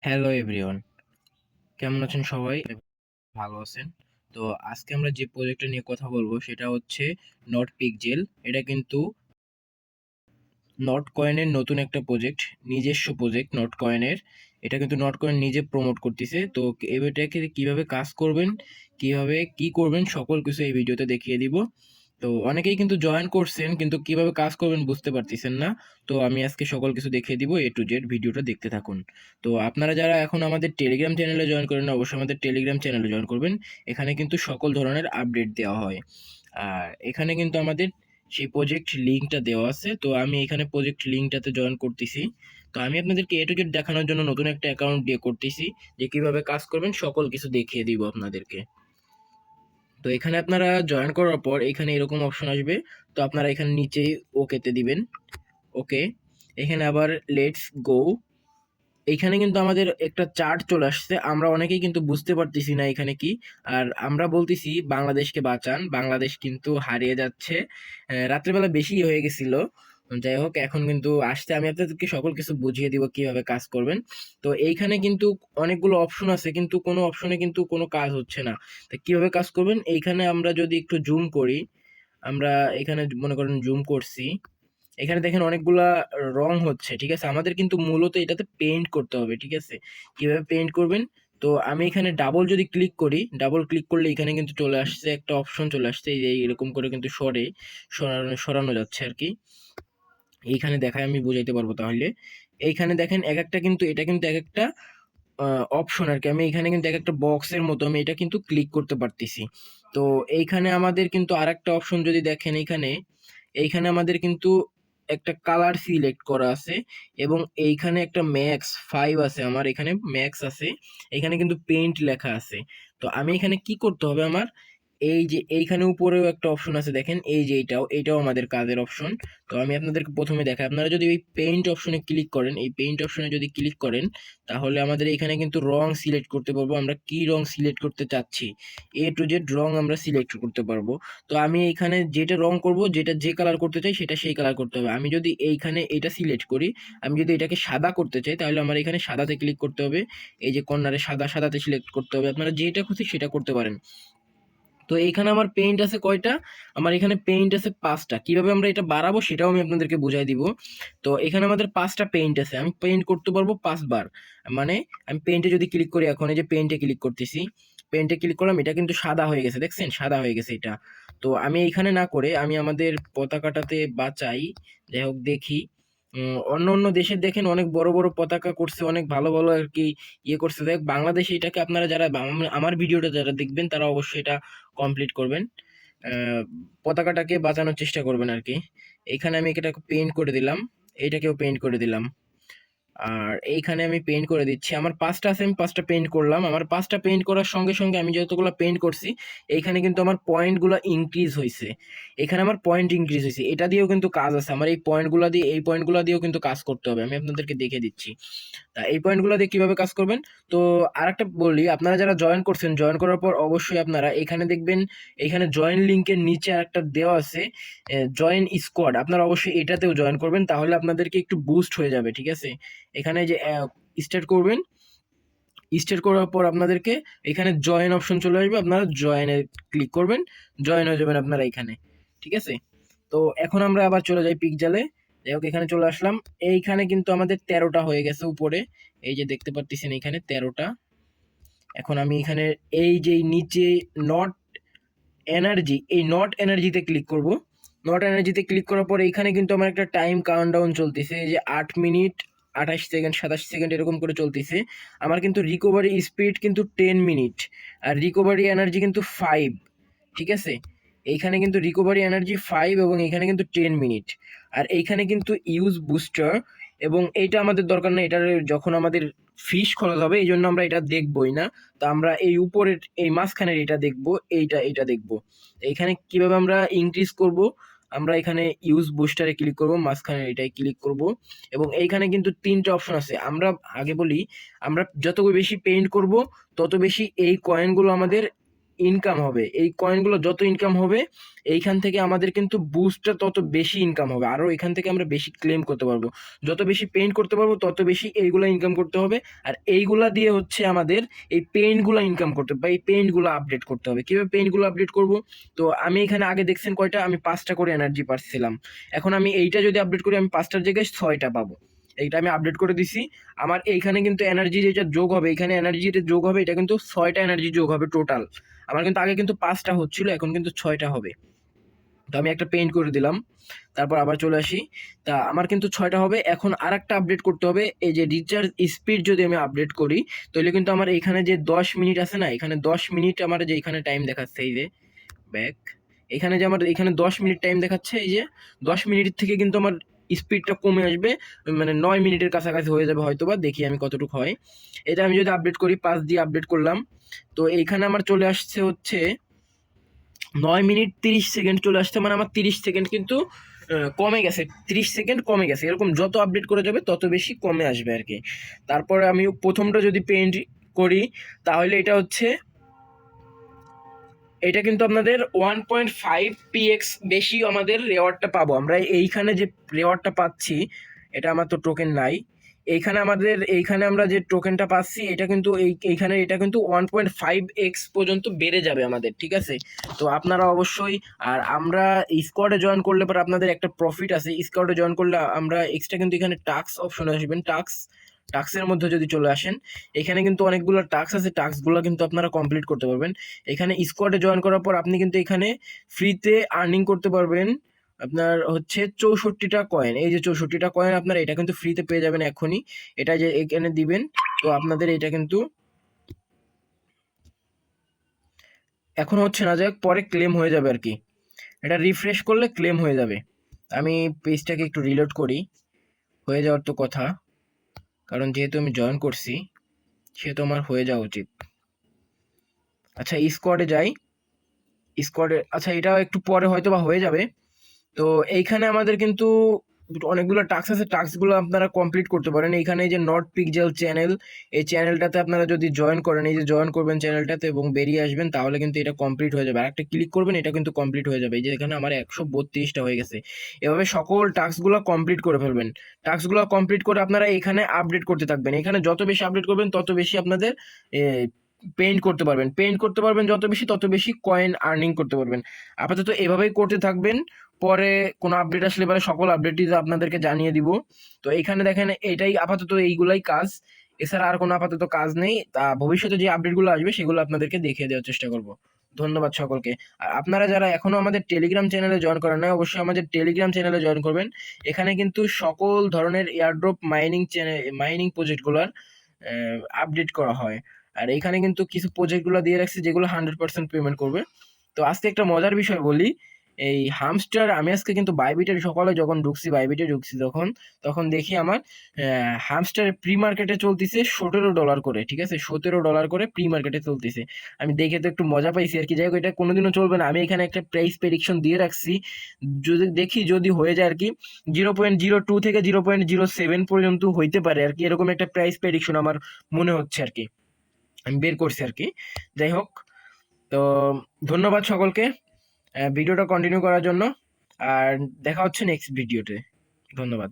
Hello everyone, কেমন আছেন সবাই? ভালো আছেন? তো আজকে আমরা যে প্রজেক্টটা নিয়ে কথা বলবো সেটা হচ্ছে নট পিকজেল। এটা কিন্তু নট কয়েনের নতুন একটা প্রজেক্ট, নিজস্ব প্রজেক্ট নট কয়েনের। এটা কিন্তু নট কয়েন নিজে প্রমোট করতেছে। তো এটাকে কিভাবে কাজ করবেন, কিভাবে কি করবেন, সকল কিছু এই ভিডিওতে দেখিয়ে দিব। তো অনেকেই কিন্তু জয়েন করছেন কিন্তু কিভাবে কাজ করবেন বুঝতে পারতেছেন না। তো আমি আজকে সকল কিছু দেখিয়ে দিব, এ টু জেড ভিডিওটা দেখতে থাকুন। তো আপনারা যারা এখন আমাদের টেলিগ্রাম চ্যানেলে জয়েন করেন না, অবশ্যই আমাদের টেলিগ্রাম চ্যানেলে জয়েন করবেন। এখানে কিন্তু সকল ধরনের আপডেট দেওয়া হয়। আর এখানে কিন্তু আমাদের সেই প্রজেক্ট লিঙ্কটা দেওয়া আছে। তো আমি এখানে প্রজেক্ট লিঙ্কটাতে জয়েন করতেছি। তো আমি আপনাদেরকে এ টু জেড দেখানোর জন্য নতুন একটা অ্যাকাউন্ট দিয়ে করতেছি, যে কিভাবে কাজ করবেন সকল কিছু দেখিয়ে দিব আপনাদেরকে। তো এখানে আপনারা জয়েন করার পর এখানে এরকম অপশন আসবে। তো আপনারা এখানে নিচে ওকেতে দিবেন। ওকে, এখানে আবার লেটস গো। এইখানে কিন্তু আমাদের একটা চার্ট চলে আসছে, আমরা অনেকেই কিন্তু বুঝতে পারতেছি না এখানে কি। আর আমরা বলতেছি বাংলাদেশকে বাঁচান, বাংলাদেশ কিন্তু হারিয়ে যাচ্ছে। রাত্রেবেলা বেশি হয়ে গেছিল। যাই হোক, এখন কিন্তু আসতে আমি আপনাদেরকে সকল কিছু বুঝিয়ে দিব কিভাবে কাজ করবেন। তো এইখানে কিন্তু অনেকগুলো অপশন আছে কিন্তু কোনো অপশনে কিন্তু কোনো কাজ হচ্ছে না। তো কিভাবে কাজ করবেন, এইখানে আমরা যদি একটু জুম করি, আমরা এখানে মনে করেন জুম করছি, এখানে দেখেন অনেকগুলা রং হচ্ছে, ঠিক আছে। আমাদের কিন্তু মূলত এটাতে পেইন্ট করতে হবে, ঠিক আছে। কিভাবে পেইন্ট করবেন, তো আমি এখানে ডাবল যদি ক্লিক করি, ডাবল ক্লিক করলে এখানে কিন্তু চলে আসছে একটা অপশন, চলে আসছে এই যে এরকম করে কিন্তু সরানো যাচ্ছে আর কি। এইখানে দেখায় আমি বুঝাইতে পারবো তাহলে। এইখানে দেখেন এক একটা কিন্তু এটা কিন্তু এক একটা অপশন আর কি। আমি এখানে কিন্তু এক একটা বক্সের মতো আমি এটা কিন্তু ক্লিক করতে পারতেছি। তো এইখানে আমাদের কিন্তু আর একটা অপশন যদি দেখেন, এইখানে এইখানে আমাদের কিন্তু একটা কালার সিলেক্ট করা আছে, এবং এইখানে একটা ম্যাক্স 5 আছে, আমার এখানে ম্যাক্স আছে। এখানে কিন্তু পেইন্ট লেখা আছে। তো আমি এখানে কি করতে হবে, আমার এই যে এইখানে উপরেও একটা অপশন আছে দেখেন, এই যে এইটাও আমাদের কাজের অপশন। তো আমি আপনাদেরকে প্রথমে দেখাই, আপনারা যদি এই পেইন্ট অপশনে ক্লিক করেন, এই পেইন্ট অপশনে যদি ক্লিক করেন, তাহলে আমাদের এখানে কিন্তু রং সিলেক্ট করতে পারবো, আমরা কি রং সিলেক্ট করতে চাচ্ছি, এ টু জেড রং আমরা সিলেক্ট করতে পারবো। তো আমি এখানে যেটা রং করব, যেটা যে কালার করতে চাই সেটা সেই কালার করতে হবে। আমি যদি এইখানে এটা সিলেক্ট করি, আমি যদি এটাকে সাদা করতে চাই, তাহলে আমার এখানে সাদাতে ক্লিক করতে হবে। এই যে কর্নারে সাদাতে সিলেক্ট করতে হবে। আপনারা যেটা খুশি সেটা করতে পারেন। তো এইখানে আমার পেইন্ট আছে কয়টা, আমার এখানে পেইন্ট আছে 5টা। কিভাবে আমরা এটা বাড়াবো সেটাও আমি আপনাদেরকে বুঝাই দিব। তো এখানে আমাদের 5টা পেইন্ট আছে, আমি পেইন্ট করতে পারবো 5 বার। মানে আমি পেইন্টে যদি ক্লিক করি, এখন এই যে পেইন্টে ক্লিক করতেছি, পেইন্টে ক্লিক করলাম, এটা কিন্তু সাদা হয়ে গেছে, দেখছেন সাদা হয়ে গেছে এটা। তো আমি এইখানে না করে আমি আমাদের পতাকাটাতে বাঁচাই। যাই হোক, দেখি অন্য অন্য দেশের দেখেন অনেক বড় বড় পতাকা করছে, অনেক ভালো ভালো আর কি ইয়ে করছে। দেখ বাংলাদেশে এটাকে আপনারা যারা আমার ভিডিওটা যারা দেখবেন তারা অবশ্যই এটা কমপ্লিট করবেন, আহ, পতাকাটাকে বাঁচানোর চেষ্টা করবেন আর কি। এখানে আমি এটাকে পেইন্ট করে দিলাম, এইটাকেও পেইন্ট করে দিলাম। আর এইখানে আমি পেইন্ট করে দিচ্ছি, আমার 5টা আছে, আমি 5টা পেইন্ট করলাম। আমার 5টা পেইন্ট করার সঙ্গে সঙ্গে আমি যতগুলো পেইন্ট করছি, এইখানে কিন্তু আমার পয়েন্টগুলো ইনক্রিজ হয়েছে। এখানে আমার পয়েন্ট ইনক্রিজ হয়েছে, এটা দিয়েও কিন্তু কাজ আছে। আমার এই পয়েন্টগুলো দিয়ে, এই পয়েন্টগুলো দিয়েও কিন্তু কাজ করতে হবে, আমি আপনাদেরকে দেখে দিচ্ছি। তা এই পয়েন্টগুলো দিয়ে কিভাবে কাজ করবেন, তো আরেকটা বলি, আপনারা যারা জয়েন করছেন, জয়েন করার পর অবশ্যই আপনারা এখানে দেখবেন, এখানে জয়েন লিঙ্কের নিচে একটা দেওয়া আছে জয়েন স্কোয়াড, আপনারা অবশ্যই এটাতেও জয়েন করবেন, তাহলে আপনাদেরকে একটু বুস্ট হয়ে যাবে, ঠিক আছে। এখানে যে স্টার্ট করবেন, স্টার্ট করার পর আপনাদেরকে এখানে জয়েন অপশন চলে আসবে, আপনারা জয়েনে ক্লিক করবেন, জয়েন হয়ে যাবেন আপনারা এখানে, ঠিক আছে। তো এখন আমরা আবার চলে যাই পিকজালে। যাই হোক, এখানে চলে আসলাম। এইখানে কিন্তু আমাদের 13টা হয়ে গেছে উপরে, এই যে দেখতে পাচ্ছেন এখানে 13টা। এখন আমি এখানে এই যে নিচে নট এনার্জি, এই নট এনার্জিতে ক্লিক করব। নট এনার্জিতে ক্লিক করার পর এখানে কিন্তু আমার একটা টাইম কাউন্টডাউন চলতেছে, এই যে 8 মিনিট 28 সেকেন্ড 27 সেকেন্ড এরকম করে চলতেছে। আমার কিন্তু রিকভারি স্পিড কিন্তু 10 মিনিট, আর রিকভারি এনার্জি কিন্তু 5, ঠিক আছে। এইখানে কিন্তু রিকভারি এনার্জি 5 এবং এখানে কিন্তু 10 মিনিট। আর এইখানে কিন্তু ইউজ বুস্টার, এবং এইটা আমাদের দরকার নেই, এটার যখন আমাদের ফিশ খরচ হবে এই জন্য আমরা এটা দেখবই না। তো আমরা এই উপরের এই মাঝখানের এটা দেখবো, এইটা দেখবো। এইখানে কিভাবে আমরা ইনক্রিজ করব, আমরা এখানে ইউজ বুস্টারে ক্লিক করব, মাঝখানে এটাই ক্লিক করব, এবং এইখানে কিন্তু 3টা অপশন আছে। আমরা আগে বলি, আমরা যত বেশি পেইন্ট করব তত বেশি এই কয়েনগুলো আমাদের ইনকাম হবে, এই কয়েনগুলো যত ইনকাম হবে এইখান থেকে আমাদের কিন্তু বুস্টটা তত বেশি ইনকাম হবে, আরও এখান থেকে আমরা বেশি ক্লেম করতে পারবো। যত বেশি পেইন্ট করতে পারবো তত বেশি এইগুলো ইনকাম করতে হবে। আর এইগুলা দিয়ে হচ্ছে আমাদের এই পেইন্টগুলো ইনকাম করতে হবে বা এই পেইন্টগুলো আপডেট করতে হবে। কীভাবে পেইন্টগুলো আপডেট করব? তো আমি এখানে আগে দেখছেন কয়টা, আমি 5টা করে এনার্জি পাচ্ছিলাম। এখন আমি এইটা যদি আপডেট করি আমি 5টার জায়গায় 6টা পাবো। এইটা আমি আপডেট করে দিছি। আমার এইখানে কিন্তু এনার্জি যেটা যোগ হবে, এখানে এনার্জি যেটা যোগ হবে এটা কিন্তু 6টা এনার্জি যোগ হবে টোটাল। আমার কিন্তু আগে কিন্তু 5টা হচ্ছিল, এখন কিন্তু 6টা হবে। তো আমি একটা পেইন্ট করে দিলাম, তারপর আবার চলে আসি। তা আমার কিন্তু 6টা হবে। এখন আর একটা আপডেট করতে হবে, এই যে রিচার্জ স্পিড যদি আমি আপডেট করি তাহলে কিন্তু আমার এখানে যে 10 মিনিট আছে না, এখানে 10 মিনিট আমার যে এখানে টাইম দেখাচ্ছে, এই যে ব্যাক, এখানে যে আমার এখানে 10 মিনিট টাইম দেখাচ্ছে, এই যে 10 মিনিট থেকে কিন্তু আমার স্পিডটা কমে আসবে, মানে 9 মিনিটের কাছাকাছি হয়ে যাবে হয়তো বা, দেখি আমি কতটুকু হয়। এটা আমি যদি আপডেট করি, 5 দিয়ে আপডেট করলাম, তো এইখানে আমার চলে আসছে হচ্ছে 9 মিনিট 30 সেকেন্ড চলে আসছে, মানে আমার 30 সেকেন্ড কিন্তু কমে গেছে, 30 সেকেন্ড কমে গেছে। এরকম যত আপডেট করে যাবে তত বেশি কমে আসবে আর কি। তারপরে আমি প্রথমটা যদি পেইন্ট করি তাহলে এটা হচ্ছে, এটা কিন্তু আপনাদের 1.5 px বেশি আমাদের রেওয়ার্ডটা পাবো আমরা। এইখানে যে রেওয়ার্ডটা পাচ্ছি, এটা আমার তো টোকেন নাই, এইখানে আমাদের এইখানে আমরা যে টোকেনটা পাচ্ছি এটা কিন্তু এইখানে এটা কিন্তু 1.5x পর্যন্ত বেড়ে যাবে আমাদের, ঠিক আছে? তো আপনারা অবশ্যই, আর আমরা স্কোয়াডে জয়েন করলে পরে আপনাদের একটা প্রফিট আছে, স্কোয়াডে জয়েন করলে আমরা এক্সট্রা কিন্তু এখানে টাস্ক অপশনে আসবেন, টাস্কের মধ্যে যদি চলে আসেন, এখানে কিন্তু অনেকগুলো টাস্ক আছে, টাস্কগুলো কিন্তু আপনারা কমপ্লিট করতে পারবেন। এখানে স্কোয়াডে জয়েন করার পর আপনি কিন্তু এখানে ফ্রিতে আর্নিং করতে পারবেন। আপনার হচ্ছে 64টা কয়েন, এই যে 64টা কয়েন আপনারা এটা কিন্তু ফ্রিতে পেয়ে যাবেন এখনই। এটা যে এখানে দিবেন, তো আপনাদের এটা কিন্তু এখন হচ্ছে না, যাক পরে ক্লেম হয়ে যাবে আর কি। এটা রিফ্রেশ করলে ক্লেম হয়ে যাবে। আমি পেজটাকে একটু রিলোড করি, হয়ে যাওয়ার তো কথা, কারণ যেহেতু আমি জয়েন করছি সেহেতু আমার হয়ে যাওয়া উচিত। আচ্ছা স্কোয়াডে যাই, স্কোয়াডে, আচ্ছা এটাও একটু পরে হয়তো বা হয়ে যাবে। তো এইখানে আমাদের কিন্তু অনেকগুলো টাস্ক আছে, টাস্কগুলো আপনারা কমপ্লিট করতে পারেন। এইখানে এই যে নট পিকজেল চ্যানেল, এই চ্যানেলটাতে আপনারা যদি জয়েন করেন, এই যে জয়েন করবেন চ্যানেলটাতে এবং বেরিয়ে আসবেন, তাহলে কিন্তু এটা কমপ্লিট হয়ে যাবে। আর একটা ক্লিক করবেন, এটা কিন্তু কমপ্লিট হয়ে যাবে। এই যে এখানে আমার 132টা হয়ে গেছে। এভাবে সকল টাস্কগুলো কমপ্লিট করে ফেলবেন। টাস্কগুলো কমপ্লিট করে আপনারা এখানে আপডেট করতে থাকবেন। এখানে যত বেশি আপডেট করবেন তত বেশি আপনাদের পেইন্ট করতে পারবেন, পেইন্ট করতে পারবেন যত বেশি তত বেশি কয়েন আর্নিং করতে পারবেন। আপাতত এভাবেই করতে থাকবেন, পরে কোনো আপডেট আসলে পরে সকল আপডেটই আপনাদেরকে জানিয়ে দিব। তো এখানে দেখেন এটাই আপাতত, এইগুলাই কাজ, এছাড়া আর কোনো আপাতত কাজ নেই। তা ভবিষ্যতে যে আপডেটগুলো আসবে সেগুলো আপনাদেরকে দেখিয়ে দেওয়ার চেষ্টা করব। ধন্যবাদ সকলকে। আর আপনারা যারা এখনো আমাদের টেলিগ্রাম চ্যানেলে জয়েন করেন নাই, অবশ্যই আমাদের টেলিগ্রাম চ্যানেলে জয়েন করবেন। এখানে কিন্তু সকল ধরনের এয়ারড্রপ মাইনিং প্রজেক্টগুলোর আপডেট করা হয়। আর এখানে কিন্তু কিছু প্রজেক্টগুলো দিয়ে রাখছে যেগুলো 100% পেমেন্ট করবে। তো আজকে একটা মজার বিষয় বলি, এই হামস্টার, আমি আজকে কিন্তু বাইবিটের সকালে যখন ঢুকছি, বাইবিটে ঢুকছি তখন দেখি আমার হামস্টারের প্রি মার্কেটে চলতেছে $17 করে, ঠিক আছে? $17 করে প্রি মার্কেটে চলতেছে। আমি দেখে তো একটু মজা পাইছি আর কি। যাই হোক, এটা কোনোদিনও চলবে না। আমি এখানে একটা প্রাইস প্রেডিকশন দিয়ে রাখছি, যদি দেখি যদি হয়ে যায় আর কি 0.02 থেকে 0.07 পর্যন্ত হইতে পারে আর কি, এরকম একটা প্রাইস প্রেডিকশন আমার মনে হচ্ছে আর কি, আমি বের করছি আর কি। যাই হোক, তো ধন্যবাদ সকলকে ভিডিওটা কন্টিনিউ করার জন্য, আর দেখা হচ্ছে নেক্সট ভিডিওতে। ধন্যবাদ।